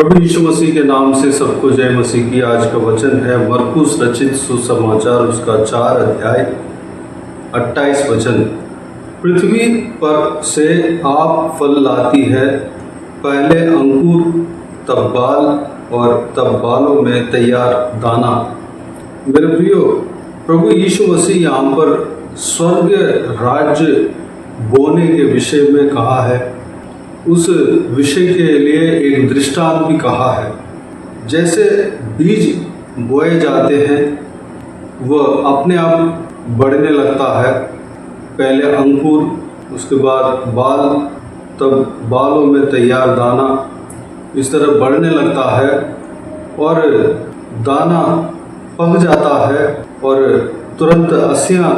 प्रभु यीशु मसीह के नाम से सबको जय मसीह की। आज का वचन है मरकुस रचित सुसमाचार उसका 4 अध्याय 28 वचन। पृथ्वी पर से आप फल लाती है, पहले अंकुर, तब बाल और तब बालों में तैयार दाना। मेरे प्रियो, प्रभु यीशु मसीह यहाँ पर स्वर्ग राज्य बोने के विषय में कहा है। उस विषय के लिए एक दृष्टांत भी कहा है। जैसे बीज बोए जाते हैं, वह अपने आप बढ़ने लगता है, पहले अंकुर, उसके बाद बाल, तब बालों में तैयार दाना, इस तरह बढ़ने लगता है और दाना पक जाता है और तुरंत असियाँ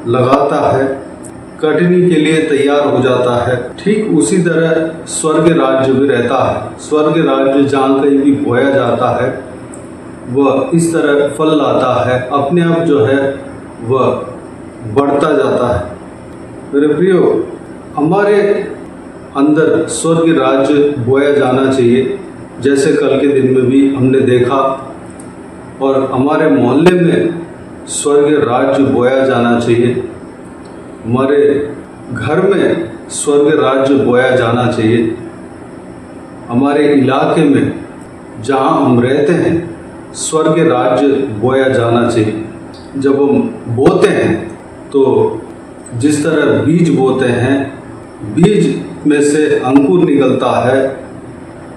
लगाता है, कटनी के लिए तैयार हो जाता है। ठीक उसी तरह स्वर्ग राज्य भी रहता है। स्वर्ग राज्य जहाँ कहीं भी बोया जाता है वह इस तरह फल लाता है, अपने आप जो है वह बढ़ता जाता है। मेरे प्रियो, हमारे अंदर स्वर्ग राज्य बोया जाना चाहिए। जैसे कल के दिन में भी हमने देखा, और हमारे मोहल्ले में स्वर्ग राज्य बोया जाना चाहिए। हमारे घर में स्वर्ग राज्य बोया जाना चाहिए। हमारे इलाके में जहाँ हम रहते हैं स्वर्ग राज्य बोया जाना चाहिए। जब हम बोते हैं तो जिस तरह बीज बोते हैं, बीज में से अंकुर निकलता है,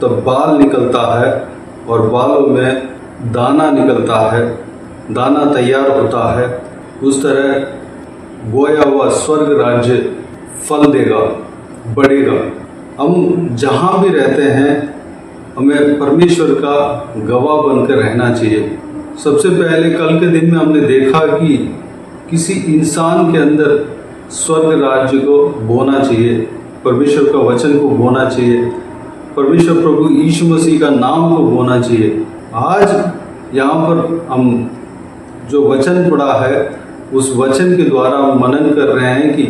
तब बाल निकलता है और बालों में दाना निकलता है, दाना तैयार होता है। उस तरह बोया हुआ स्वर्ग राज्य फल देगा, बढ़ेगा। हम जहाँ भी रहते हैं हमें परमेश्वर का गवाह बनकर रहना चाहिए। सबसे पहले कल के दिन में हमने देखा कि किसी इंसान के अंदर स्वर्ग राज्य को बोना चाहिए, परमेश्वर का वचन को बोना चाहिए, परमेश्वर प्रभु यीशु मसीह का नाम को बोना चाहिए। आज यहाँ पर हम जो वचन पढ़ा है उस वचन के द्वारा हम मनन कर रहे हैं कि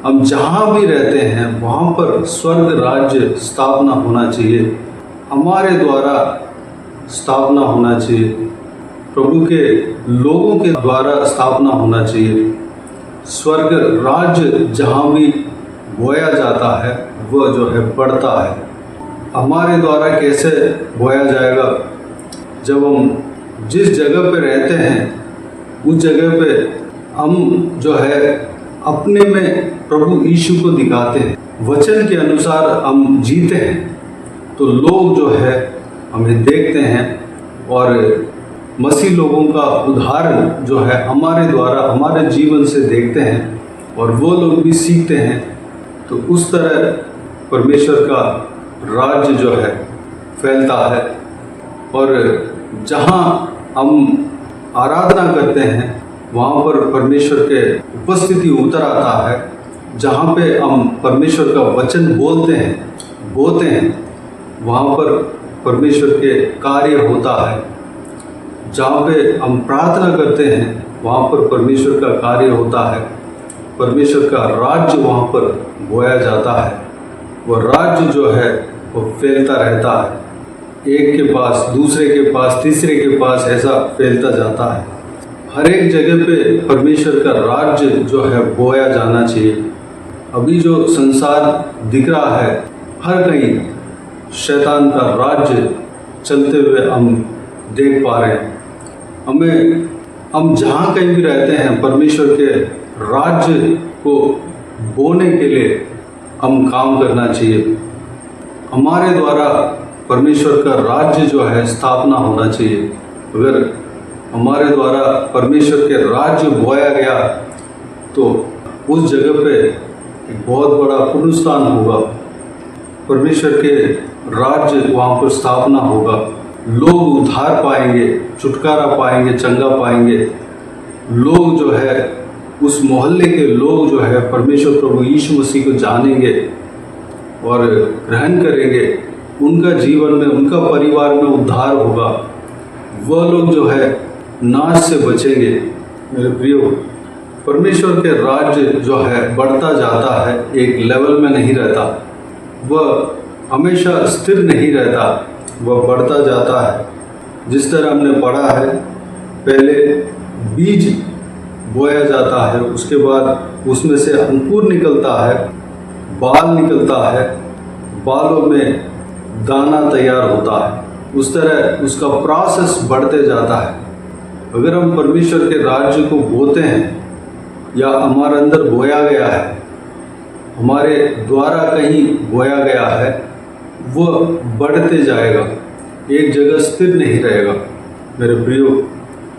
हम जहाँ भी रहते हैं वहाँ पर स्वर्ग राज्य स्थापना होना चाहिए, हमारे द्वारा स्थापना होना चाहिए, प्रभु के लोगों के द्वारा स्थापना होना चाहिए। स्वर्ग राज्य जहाँ भी बोया जाता है वह जो है बढ़ता है। हमारे द्वारा कैसे बोया जाएगा? जब हम जिस जगह पे रहते हैं उस जगह पे हम जो है अपने में प्रभु यीशु को दिखाते हैं, वचन के अनुसार हम जीते हैं, तो लोग जो है हमें देखते हैं और मसीह लोगों का उदाहरण जो है हमारे द्वारा हमारे जीवन से देखते हैं और वो लोग भी सीखते हैं। तो उस तरह परमेश्वर का राज्य जो है फैलता है। और जहाँ हम आराधना करते हैं वहाँ पर परमेश्वर के उपस्थिति उतर आता है। जहाँ पे हम परमेश्वर का वचन बोलते हैं वहाँ पर परमेश्वर के कार्य होता है। जहाँ पे हम प्रार्थना करते हैं वहाँ पर परमेश्वर का कार्य होता है। परमेश्वर का राज्य वहाँ पर बोया जाता है। वह राज्य जो है वो फैलता रहता है, एक के पास, दूसरे के पास, तीसरे के पास, ऐसा फैलता जाता है। हर एक जगह पे परमेश्वर का राज्य जो है बोया जाना चाहिए। अभी जो संसार दिख रहा है, हर कहीं शैतान का राज्य चलते हुए हम देख पा रहे हैं। हम जहाँ कहीं भी रहते हैं परमेश्वर के राज्य को बोने के लिए हम काम करना चाहिए। हमारे द्वारा परमेश्वर का राज्य जो है स्थापना होना चाहिए। अगर हमारे द्वारा परमेश्वर के राज्य बोया गया तो उस जगह पे एक बहुत बड़ा पुनरुत्थान होगा, परमेश्वर के राज्य वहाँ पर स्थापना होगा। लोग उद्धार पाएंगे, छुटकारा पाएंगे, चंगा पाएंगे। लोग जो है उस मोहल्ले के लोग जो है परमेश्वर प्रभु यीशु मसीह को जानेंगे और ग्रहण करेंगे। उनका जीवन में, उनका परिवार में उद्धार होगा। वह लोग जो है नाश से बचेंगे। मेरे प्रियो, परमेश्वर के राज्य जो है बढ़ता जाता है, एक लेवल में नहीं रहता, वह हमेशा स्थिर नहीं रहता। वह बढ़ता जाता है। जिस तरह हमने पढ़ा है, पहले बीज बोया जाता है, उसके बाद उसमें से अंकुर निकलता है, बाल निकलता है, बालों में दाना तैयार होता है। उस तरह उसका प्रोसेस बढ़ते जाता है। अगर हम परमेश्वर के राज्य को बोते हैं या हमारे अंदर बोया गया है, हमारे द्वारा कहीं बोया गया है, वह बढ़ते जाएगा, एक जगह स्थिर नहीं रहेगा। मेरे प्रियो,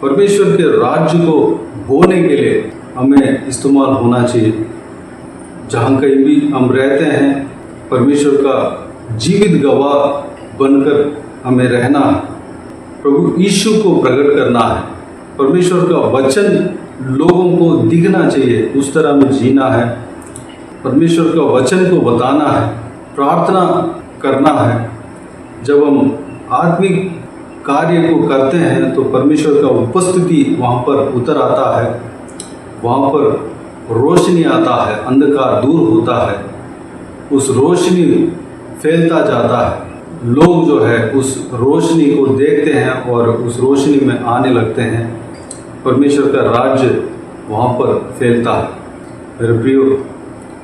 परमेश्वर के राज्य को बोने के लिए हमें इस्तेमाल होना चाहिए। जहाँ कहीं भी हम रहते हैं, परमेश्वर का जीवित गवाह बनकर हमें रहना है, प्रभु यीशु को प्रकट करना है, परमेश्वर का वचन लोगों को दिखना चाहिए, उस तरह हमें जीना है, परमेश्वर का वचन को बताना है, प्रार्थना करना है। जब हम आत्मिक कार्य को करते हैं तो परमेश्वर का उपस्थिति वहाँ पर उतर आता है, वहाँ पर रोशनी आता है, अंधकार दूर होता है, उस रोशनी फैलता जाता है। लोग जो है उस रोशनी को देखते हैं और उस रोशनी में आने लगते हैं। परमेश्वर का राज्य वहाँ पर फैलता है। मेरे प्रियो,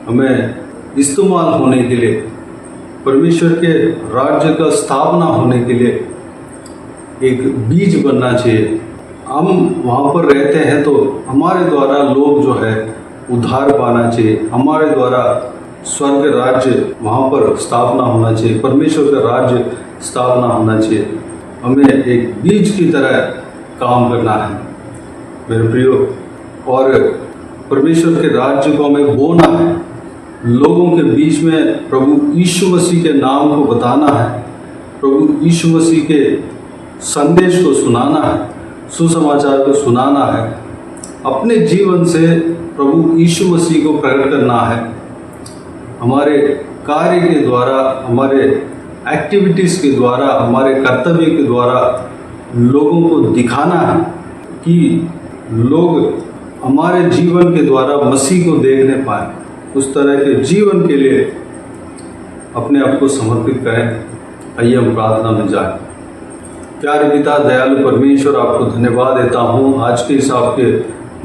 हमें इस्तेमाल होने के लिए, परमेश्वर के राज्य का स्थापना होने के लिए एक बीज बनना चाहिए। हम वहाँ पर रहते हैं तो हमारे द्वारा लोग जो है उद्धार पाना चाहिए, हमारे द्वारा स्वर्ग राज्य वहाँ पर स्थापना होना चाहिए, परमेश्वर का राज्य स्थापना होना चाहिए। हमें एक बीज की तरह काम करना है मेरे प्रियो, और परमेश्वर के राज्य को हमें बोना है, लोगों के बीच में प्रभु यीशु मसीह के नाम को बताना है, प्रभु यीशु मसीह के संदेश को सुनाना है, सुसमाचार को सुनाना है, अपने जीवन से प्रभु यीशु मसीह को प्रकट करना है। हमारे कार्य के द्वारा, हमारे एक्टिविटीज़ के द्वारा, हमारे कर्तव्य के द्वारा लोगों को दिखाना है कि लोग हमारे जीवन के द्वारा मसीह को देखने पाए। उस तरह के जीवन के लिए अपने आप को समर्पित करें। आइए हम प्रार्थना में जाएं। प्यारे पिता, दयालु परमेश्वर, आपको धन्यवाद देता हूँ आज के इस आपके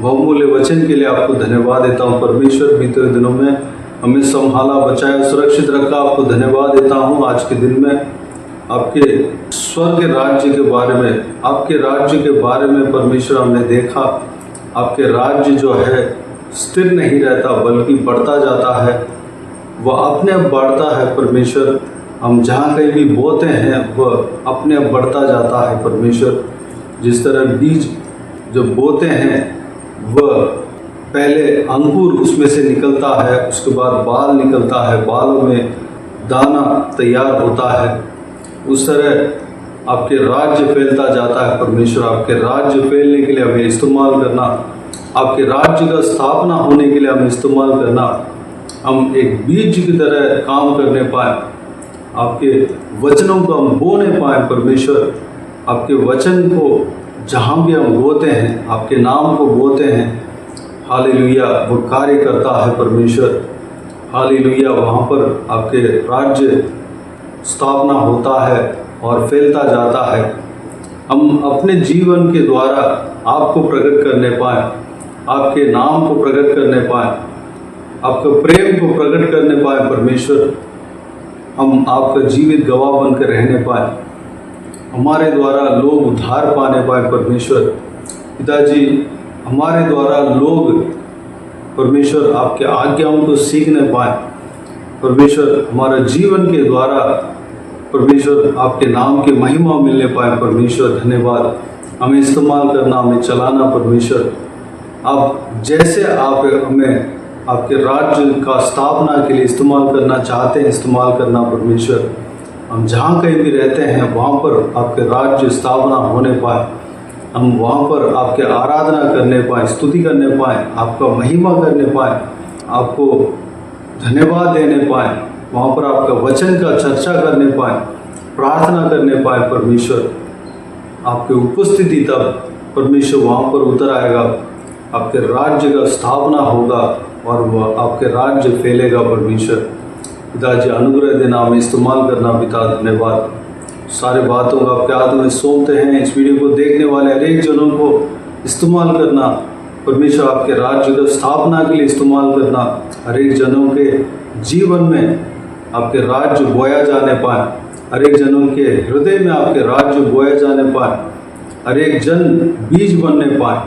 बहुमूल्य वचन के लिए। आपको धन्यवाद देता हूँ परमेश्वर, बीते दिनों में हमें संभाला, बचाया, सुरक्षित रखा। आपको धन्यवाद देता हूँ आज के दिन में आपके स्वर्ग राज्य के बारे में, आपके राज्य के बारे में परमेश्वर हमने देखा। आपके राज्य जो है स्थिर नहीं रहता बल्कि बढ़ता जाता है, वह अपने आप बढ़ता है परमेश्वर। हम जहाँ कहीं भी बोते हैं वह अपने आप बढ़ता जाता है परमेश्वर। जिस तरह बीज जब बोते हैं वह पहले अंकुर उसमें से निकलता है, उसके बाद बाल निकलता है, बालों में दाना तैयार होता है, उस तरह आपके राज्य फैलता जाता है परमेश्वर। आपके राज्य फैलने के लिए हमें इस्तेमाल करना, आपके राज्य का स्थापना होने के लिए हमें इस्तेमाल करना, हम एक बीज की तरह काम करने पाए, आपके वचनों को हम बोने पाए परमेश्वर। आपके वचन को जहाँ भी हम बोते हैं, आपके नाम को बोते हैं, हालेलुया, वो कार्य करता है परमेश्वर। हालेलुया, वहाँ पर आपके राज्य स्थापना होता है और फैलता जाता है। हम अपने जीवन के द्वारा आपको प्रकट करने पाए, आपके नाम को प्रकट करने पाए, आपके प्रेम को प्रकट करने पाए परमेश्वर। हम आपका जीवित गवाह बनकर रहने पाए, हमारे द्वारा लोग उद्धार पाने पाए परमेश्वर। पिताजी, हमारे द्वारा लोग परमेश्वर आपके आज्ञाओं को सीखने पाए परमेश्वर। हमारा जीवन के द्वारा परमेश्वर आपके नाम की महिमा मिलने पाए परमेश्वर। धन्यवाद, हमें इस्तेमाल करना, हमें चलाना परमेश्वर। आप जैसे आप हमें आपके राज्य का स्थापना के लिए इस्तेमाल करना चाहते हैं, इस्तेमाल करना परमेश्वर। हम जहाँ कहीं भी रहते हैं वहाँ पर आपके राज्य स्थापना होने पाए, हम वहाँ पर आपके आराधना करने पाए, स्तुति करने पाए, आपका महिमा करने पाए, आपको धन्यवाद देने पाए, वहाँ पर आपका वचन का चर्चा करने पाए, प्रार्थना करने पाए परमेश्वर। आपकी उपस्थिति तब परमेश्वर वहाँ पर उतर आएगा, आपके राज्य का स्थापना होगा और वह आपके राज्य फैलेगा परमेश्वर। पिताजी, अनुग्रह देना, हमें इस्तेमाल करना पिता। धन्यवाद, सारे बातों को आपके हाथों में सौंपते हैं। इस वीडियो को देखने वाले हर एक जनों को इस्तेमाल करना, परमेश्वर आपके राज्य की स्थापना के लिए इस्तेमाल करना, हर एक जनों के जीवन में आपके राज्य बोया जाने पाए, हर एक जनों के हृदय में आपके राज्य बोया जाने पाए, हर एक जन बीज बनने पाए,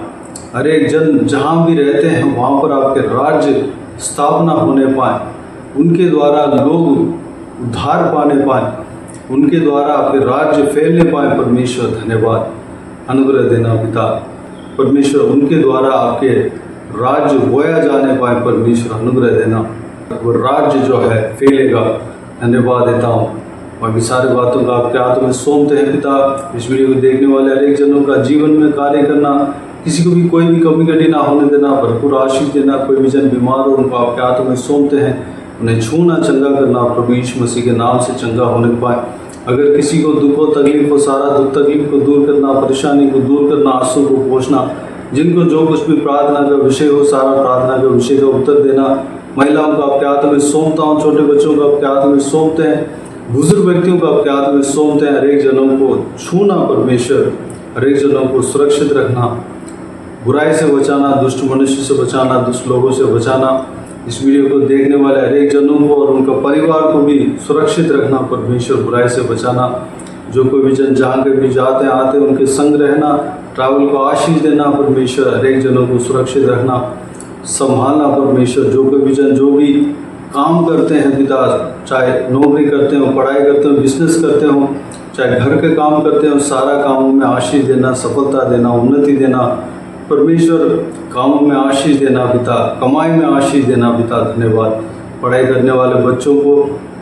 हर एक जन जहाँ भी रहते हैं वहाँ पर आपके राज्य स्थापना होने पाए, उनके द्वारा लोग उद्धार पाने पाए, उनके द्वारा आपके राज्य फैलने पाए। परमेश्वर धन्यवाद, अनुग्रह देना पिता। परमेश्वर उनके द्वारा आपके राज्य बोया जाने पाए, परमेश्वर अनुग्रह देना, वो राज्य जो है फैलेगा। धन्यवाद देता हूँ। बाकी सारी बातों का आपके हाथों में सौंपते हैं पिता। इस वीडियो को देखने वाले हर एक जनों का जीवन में कार्य करना, किसी को भी कोई भी कमी कटी ना होने देना, भरपूर आशीष देना। कोई भी जन बीमार हो उनको आपके हाथों में सौंपते हैं, उन्हें छूना, चंगा करना, प्रभु यीशु मसीह के नाम से चंगा होने पाए। अगर किसी को दुख हो, तकलीफ हो, सारा दुख तकलीफ को दूर करना, परेशानी को दूर करना, आंसू को पोंछना, जिनको जो कुछ भी प्रार्थना का विषय हो, सारा प्रार्थना का विषय का उत्तर देना। महिलाओं को आपके हाथों में सौंपता हूँ, छोटे बच्चों को आपके हाथों में सौंपते हैं, बुजुर्ग व्यक्तियों को आपके हाथों में सौंपते हैं। हर एक जनों को छूना परमेश्वर, हर एक जनों को सुरक्षित रखना, बुराई से बचाना, दुष्ट मनुष्य से बचाना, दुष्ट लोगों से बचाना। इस वीडियो को देखने वाले हर एक जनों को और उनका परिवार को भी सुरक्षित रखना परमेश्वर, बुराई से बचाना। जो कोई भी जन जहाँ के भी जाते आते उनके संग रहना, ट्रैवल को आशीष देना परमेश्वर, हर एक जनों को सुरक्षित रखना, संभालना परमेश्वर। जो कोई भी जन जो भी काम करते हैं पिता, चाहे नौकरी करते हो, पढ़ाई करते हो, बिजनेस करते हो, चाहे घर के काम करते हो, सारा कामों में आशीष देना, सफलता देना, उन्नति देना परमेश्वर। कामों में आशीष देना पिता, कमाई में आशीष देना पिता। धन्यवाद। पढ़ाई करने वाले बच्चों को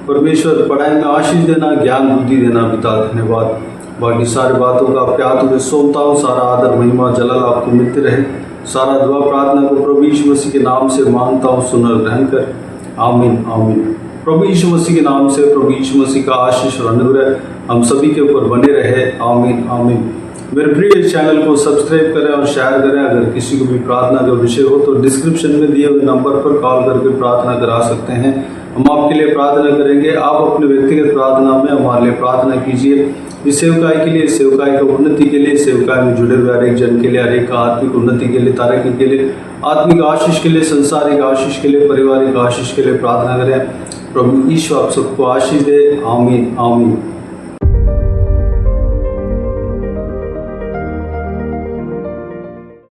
परमेश्वर पढ़ाई में आशीष देना, ज्ञान बुद्धि देना पिता। धन्यवाद। बाकी सारी बातों का आपके हाथों में सौंपता हूँ। सारा आदर महिमा जलाल आपको मिलते रहे। सारा दुआ प्रार्थना को प्रभु यीशु मसीह के नाम से मांगता हूँ, सुन और ग्रहण कर। आमीन आमीन। प्रभु यीशु मसीह के नाम से प्रभु यीशु मसीह का आशीष और अनुग्रह हम सभी के ऊपर बने रहे। आमीन आमीन। मेरे प्रिय चैनल को सब्सक्राइब करें और शेयर करें। अगर किसी को भी प्रार्थना का विषय हो तो डिस्क्रिप्शन में दिए हुए नंबर पर कॉल करके प्रार्थना करा सकते हैं। हम आपके लिए प्रार्थना करेंगे। आप अपने व्यक्तिगत प्रार्थना में हमारे लिए प्रार्थना कीजिए। इस सेवकाई के लिए, सेवकाई की उन्नति के लिए, सेवकाई में जुड़े हुए हर एक जन के लिए, हर एक आत्मिक उन्नति के लिए, तरक्की के लिए, आत्मिक आशीष के लिए, संसारिक आशीष के लिए, पारिवारिक आशीष के लिए प्रार्थना करें। प्रभु ईश्वर आप सबको आशीष दे। आमीन आमीन।